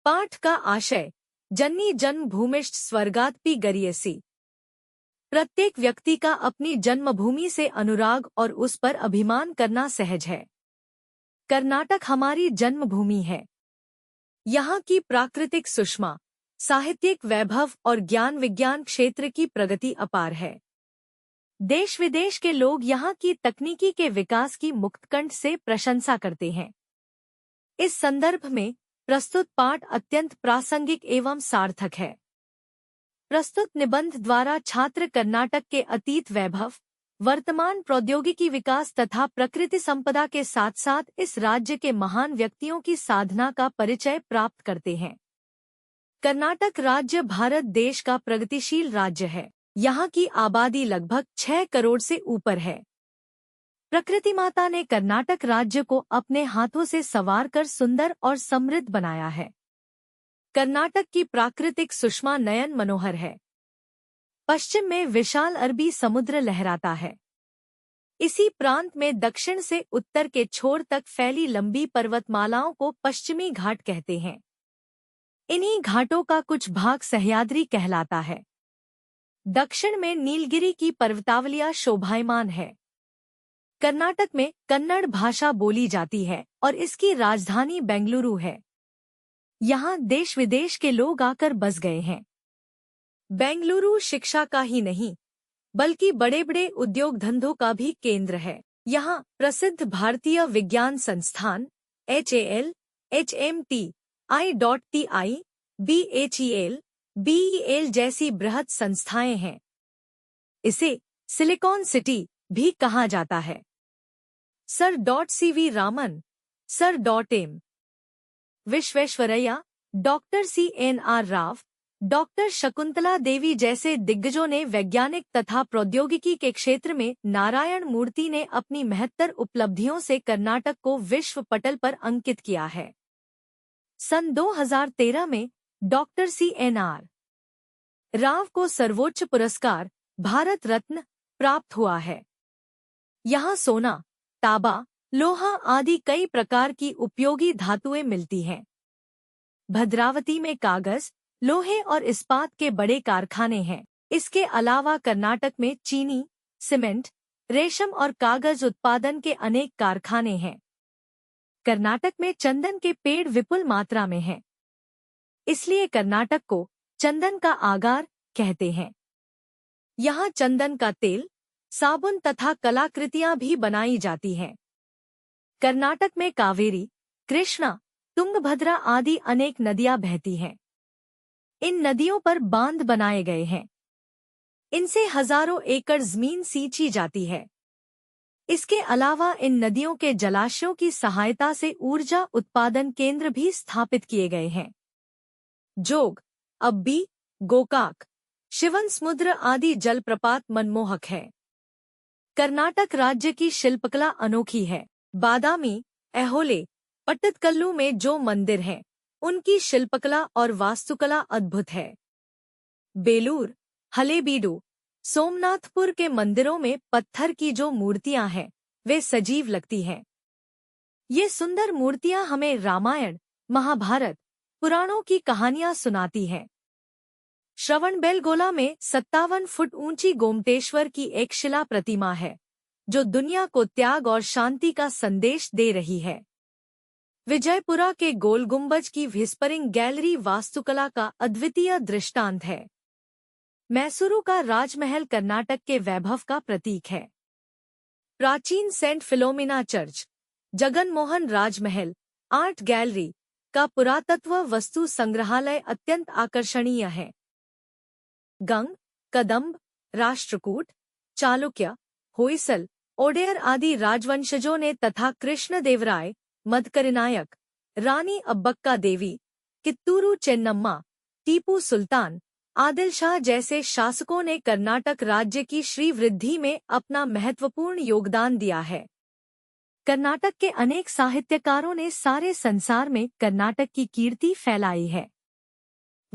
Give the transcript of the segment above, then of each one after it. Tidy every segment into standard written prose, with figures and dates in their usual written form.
पाठ का आशय जननी जन्मभूमिश्च स्वर्गादपि गरीयसी। प्रत्येक व्यक्ति का अपनी जन्मभूमि से अनुराग और उस पर अभिमान करना सहज है। कर्नाटक हमारी जन्मभूमि है। यहाँ की प्राकृतिक सुषमा, साहित्यिक वैभव और ज्ञान विज्ञान क्षेत्र की प्रगति अपार है। देश विदेश के लोग यहाँ की तकनीकी के विकास की मुक्तकंठ से प्रशंसा करते हैं। इस संदर्भ में प्रस्तुत पाठ अत्यंत प्रासंगिक एवं सार्थक है। प्रस्तुत निबंध द्वारा छात्र कर्नाटक के अतीत वैभव, वर्तमान प्रौद्योगिकी विकास तथा प्रकृति संपदा के साथ साथ इस राज्य के महान व्यक्तियों की साधना का परिचय प्राप्त करते हैं। कर्नाटक राज्य भारत देश का प्रगतिशील राज्य है। यहाँ की आबादी लगभग 6 करोड़ से ऊपर है। प्रकृति माता ने कर्नाटक राज्य को अपने हाथों से संवार कर सुंदर और समृद्ध बनाया है। कर्नाटक की प्राकृतिक सुषमा नयन मनोहर है। पश्चिम में विशाल अरबी समुद्र लहराता है। इसी प्रांत में दक्षिण से उत्तर के छोर तक फैली लंबी पर्वतमालाओं को पश्चिमी घाट कहते हैं। इन्हीं घाटों का कुछ भाग सह्याद्री कहलाता है। दक्षिण में नीलगिरी की पर्वतावलियां शोभायमान है। कर्नाटक में कन्नड़ भाषा बोली जाती है और इसकी राजधानी बेंगलुरु है। यहाँ देश विदेश के लोग आकर बस गए हैं। बेंगलुरु शिक्षा का ही नहीं बल्कि बड़े बड़े उद्योग धंधों का भी केंद्र है। यहाँ प्रसिद्ध भारतीय विज्ञान संस्थान HAL, HMT, ITI, BHEL, BEL जैसी बृहद संस्थाएं हैं। इसे सिलिकॉन सिटी भी कहा जाता है। Sir CV Raman, sir M Visvesvaraya, doctor CNR Rao, doctor Shakuntala Devi जैसे दिग्गजों ने वैज्ञानिक तथा प्रौद्योगिकी के क्षेत्र में नारायण मूर्ति ने अपनी महत्तर उपलब्धियों से कर्नाटक को विश्व पटल पर अंकित किया है। सन 2013 में डॉक्टर CNR राव को सर्वोच्च पुरस्कार भारत रत्न प्राप्त हुआ है। यहाँ सोना, तांबा, लोहा आदि कई प्रकार की उपयोगी धातुएं मिलती हैं। भद्रावती में कागज, लोहे और इस्पात के बड़े कारखाने हैं। इसके अलावा कर्नाटक में चीनी, सीमेंट, रेशम और कागज उत्पादन के अनेक कारखाने हैं। कर्नाटक में चंदन के पेड़ विपुल मात्रा में हैं। इसलिए कर्नाटक को चंदन का आगार कहते हैं। यहाँ चंदन का तेल, साबुन तथा कलाकृतियां भी बनाई जाती हैं। कर्नाटक में कावेरी, कृष्णा, तुंगभद्रा आदि अनेक नदियां बहती हैं। इन नदियों पर बांध बनाए गए हैं। इनसे हजारों एकड़ जमीन सींची जाती है। इसके अलावा इन नदियों के जलाशयों की सहायता से ऊर्जा उत्पादन केंद्र भी स्थापित किए गए हैं। जोग, अब्बी, गोकाक, शिवन समुद्र आदि जलप्रपात मनमोहक है। कर्नाटक राज्य की शिल्पकला अनोखी है। बादामी, ऐहोले, पट्टदकल्लू में जो मंदिर हैं, उनकी शिल्पकला और वास्तुकला अद्भुत है। बेलूर, हलेबीडु, सोमनाथपुर के मंदिरों में पत्थर की जो मूर्तियां हैं, वे सजीव लगती हैं। ये सुंदर मूर्तियां हमें रामायण, महाभारत, पुराणों की कहानियां सुनाती हैं। श्रवणबेलगोला में 57 फुट ऊंची गोमटेश्वर की एक शिला प्रतिमा है, जो दुनिया को त्याग और शांति का संदेश दे रही है। विजयपुरा के गोल गुंबज की व्हिस्परिंग गैलरी वास्तुकला का अद्वितीय दृष्टांत है। मैसूरू का राजमहल कर्नाटक के वैभव का प्रतीक है। प्राचीन सेंट फिलोमिना चर्च, जगनमोहन राजमहल, आर्ट गैलरी का पुरातत्व वस्तु संग्रहालय अत्यंत आकर्षणीय है। गंग, कदंब, राष्ट्रकूट, चालुक्य, होयसल, ओडेयर आदि राजवंशजों ने तथा कृष्णदेवराय, मदकरिनायक, रानी अब्बक्का देवी, कित्तूरू चेन्नम्मा, टीपू सुल्तान, आदिल शाह जैसे शासकों ने कर्नाटक राज्य की श्रीवृद्धि में अपना महत्वपूर्ण योगदान दिया है। कर्नाटक के अनेक साहित्यकारों ने सारे संसार में कर्नाटक की कीर्ति फैलाई है।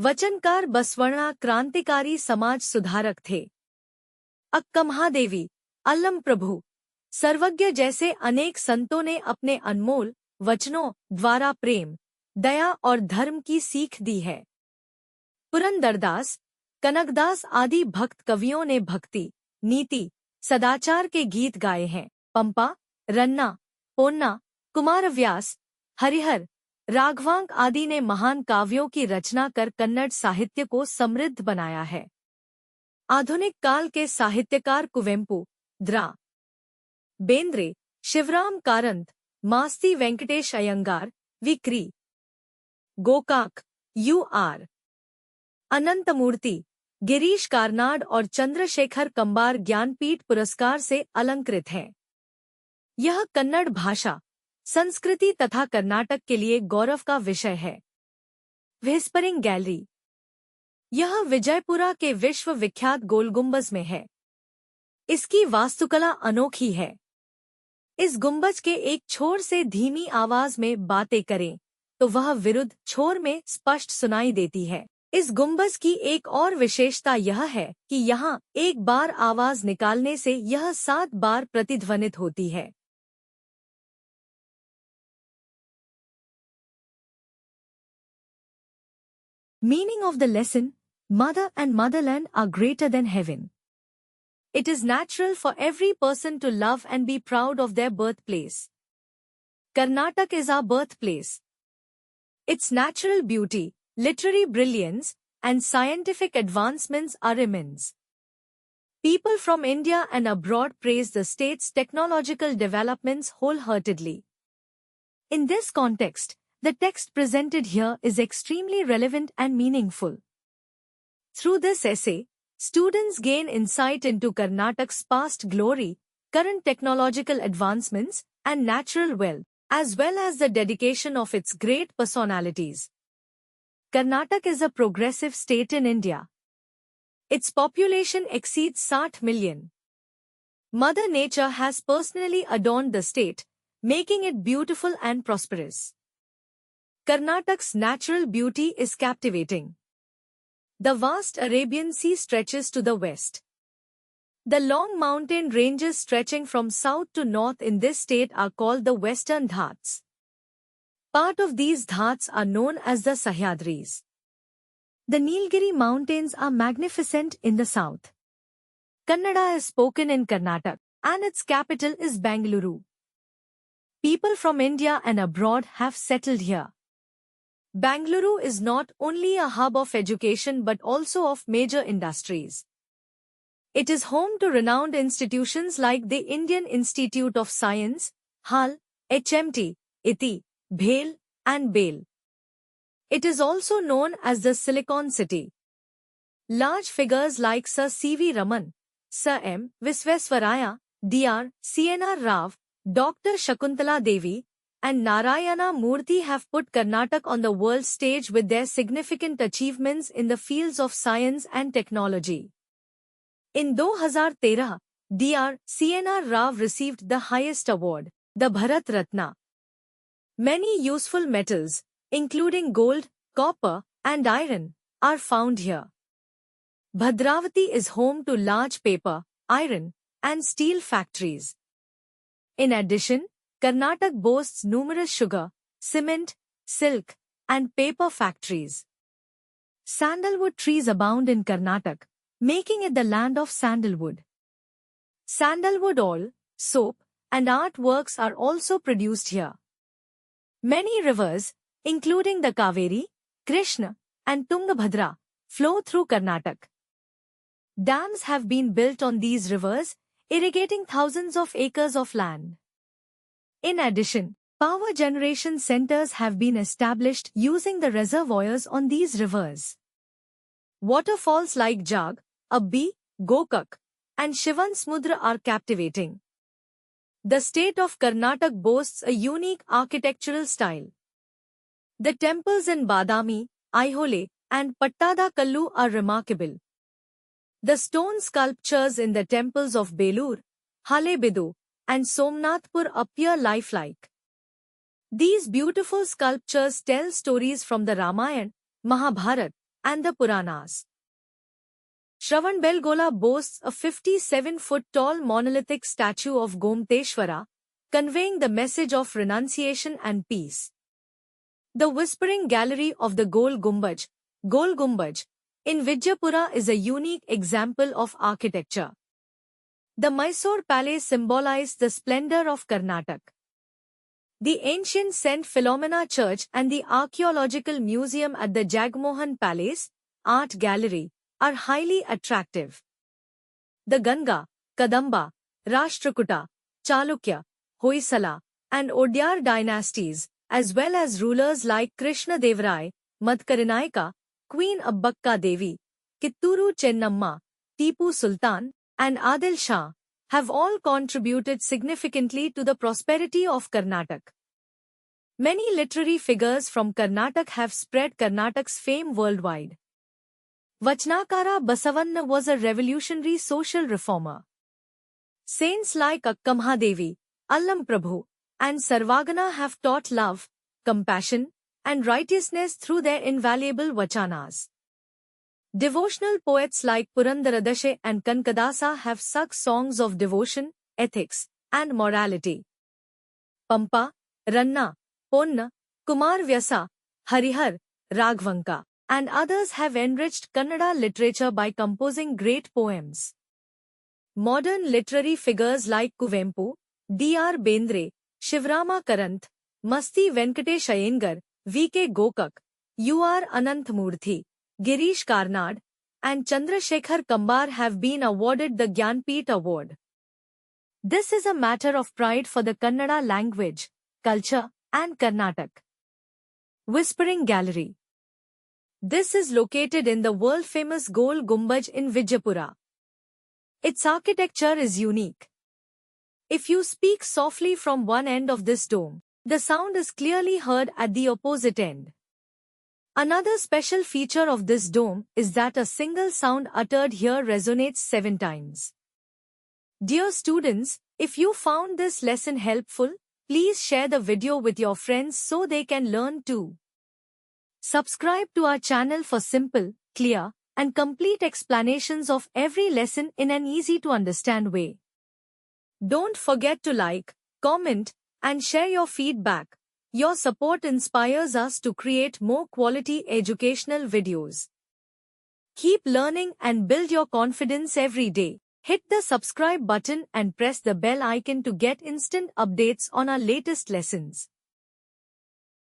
वचनकार बसवण्णा क्रांतिकारी समाज सुधारक थे। अक्का महादेवी, अल्लम प्रभु, सर्वज्ञ जैसे अनेक संतों ने अपने अनमोल वचनों द्वारा प्रेम, दया और धर्म की सीख दी है। पुरंदरदास, कनकदास आदि भक्त कवियों ने भक्ति, नीति, सदाचार के गीत गाए हैं। पंपा, रन्ना, पोन्ना, कुमारव्यास, हरिहर, राघवांक आदि ने महान काव्यों की रचना कर कन्नड़ साहित्य को समृद्ध बनाया है। आधुनिक काल के साहित्यकार कुवेंपु, द्रा बेंद्रे, शिवराम कारंत, मास्ती वेंकटेश अयंगार, विक्री गोकाक, U.R. अनंतमूर्ति, गिरीश कार्नाड और चंद्रशेखर कंबार ज्ञानपीठ पुरस्कार से अलंकृत हैं। यह कन्नड़ भाषा, संस्कृति तथा कर्नाटक के लिए गौरव का विषय है। व्हिस्परिंग गैलरी, यह विजयपुरा के विश्व विख्यात गोलगुंबज में है। इसकी वास्तुकला अनोखी है। इस गुंबज के एक छोर से धीमी आवाज में बातें करें तो वह विरुद्ध छोर में स्पष्ट सुनाई देती है। इस गुंबज की एक और विशेषता यह है कि यहाँ एक बार आवाज निकालने से यह 7 बार प्रतिध्वनित होती है। Meaning of the lesson: Mother and motherland are greater than heaven. It is natural for every person to love and be proud of their birthplace. Karnataka is our birthplace. Its natural beauty, literary brilliance, and scientific advancements are immense. People from India and abroad praise the state's technological developments wholeheartedly. In this context, the text presented here is extremely relevant and meaningful. Through this essay, students gain insight into Karnataka's past glory, current technological advancements, and natural wealth, as well as the dedication of its great personalities. Karnataka is a progressive state in India. Its population exceeds 60 million. Mother Nature has personally adorned the state, making it beautiful and prosperous. Karnataka's natural beauty is captivating. The vast Arabian Sea stretches to the west. The long mountain ranges stretching from south to north in this state are called the Western Ghats. Part of these Ghats are known as the Sahyadris. The Nilgiri Mountains are magnificent in the south. Kannada is spoken in Karnataka, and its capital is Bengaluru. People from India and abroad have settled here. Bengaluru is not only a hub of education but also of major industries. It is home to renowned institutions like the Indian Institute of Science, HAL, HMT, ITI, BHEL, and BALE. It is also known as the Silicon City. Large figures like Sir C.V. Raman, Sir M. Visvesvaraya, Dr. C.N.R. Rao, Dr. Shakuntala Devi, and Narayana Murthy have put Karnataka on the world stage with their significant achievements in the fields of science and technology. In 2013, Dr. C.N.R. Rao received the highest award, the Bharat Ratna. Many useful metals, including gold, copper, and iron, are found here. Bhadravati is home to large paper, iron, and steel factories. In addition, Karnataka boasts numerous sugar, cement, silk, and paper factories. Sandalwood trees abound in Karnataka, making it the land of sandalwood. Sandalwood oil, soap, and artworks are also produced here. Many rivers, including the Kaveri, Krishna, and Tungabhadra, flow through Karnataka. Dams have been built on these rivers, irrigating thousands of acres of land. In addition, power generation centers have been established using the reservoirs on these rivers. Waterfalls like Jag, Abbi, Gokak, and Shivansmudra are captivating. The state of Karnataka boasts a unique architectural style. The temples in Badami, Aihole, and Pattadakallu are remarkable. The stone sculptures in the temples of Belur, Halebidu, and Somnathpur appear lifelike. These beautiful sculptures tell stories from the Ramayana, Mahabharata, and the Puranas. Shravanbelgola boasts a 57-foot-tall monolithic statue of Gomteshwara, conveying the message of renunciation and peace. The Whispering Gallery of the Gol Gumbaj, in Vijayapura is a unique example of architecture. The Mysore Palace symbolized the splendor of Karnataka. The ancient St. Philomena Church and the Archaeological Museum at the Jagmohan Palace, Art Gallery, are highly attractive. The Ganga, Kadamba, Rashtrakuta, Chalukya, Hoysala, and Odyar dynasties, as well as rulers like Krishna Devarai, Madkarinayaka, Queen Abbakka Devi, Kitturu Chennamma, Tipu Sultan, and Adil Shah, have all contributed significantly to the prosperity of Karnataka. Many literary figures from Karnataka have spread Karnataka's fame worldwide. Vachnakara Basavanna was a revolutionary social reformer. Saints like Akkamhadevi, Allam Prabhu, and Sarvagana have taught love, compassion, and righteousness through their invaluable vachanas. Devotional poets like Purandaradashe and Kankadasa have sung songs of devotion, ethics, and morality. Pampa, Ranna, Ponna, Kumar Vyasa, Harihar, Raghavanka, and others have enriched Kannada literature by composing great poems. Modern literary figures like Kuvempu, D.R. Bendre, Shivrama Karanth, Masti Venkatesh Iyengar, V.K. Gokak, U.R. Ananthamurthy, Girish Karnad, and Chandrasekhar Kambar have been awarded the Gyanpeeth Award. This is a matter of pride for the Kannada language, culture, and Karnataka. Whispering Gallery. This is located in the world-famous Gol Gumbaj in Vijayapura. Its architecture is unique. If you speak softly from one end of this dome, the sound is clearly heard at the opposite end. Another special feature of this dome is that a single sound uttered here resonates 7 times. Dear students, if you found this lesson helpful, please share the video with your friends so they can learn too. Subscribe to our channel for simple, clear, and complete explanations of every lesson in an easy-to-understand way. Don't forget to like, comment, and share your feedback. Your support inspires us to create more quality educational videos. Keep learning and build your confidence every day. Hit the subscribe button and press the bell icon to get instant updates on our latest lessons.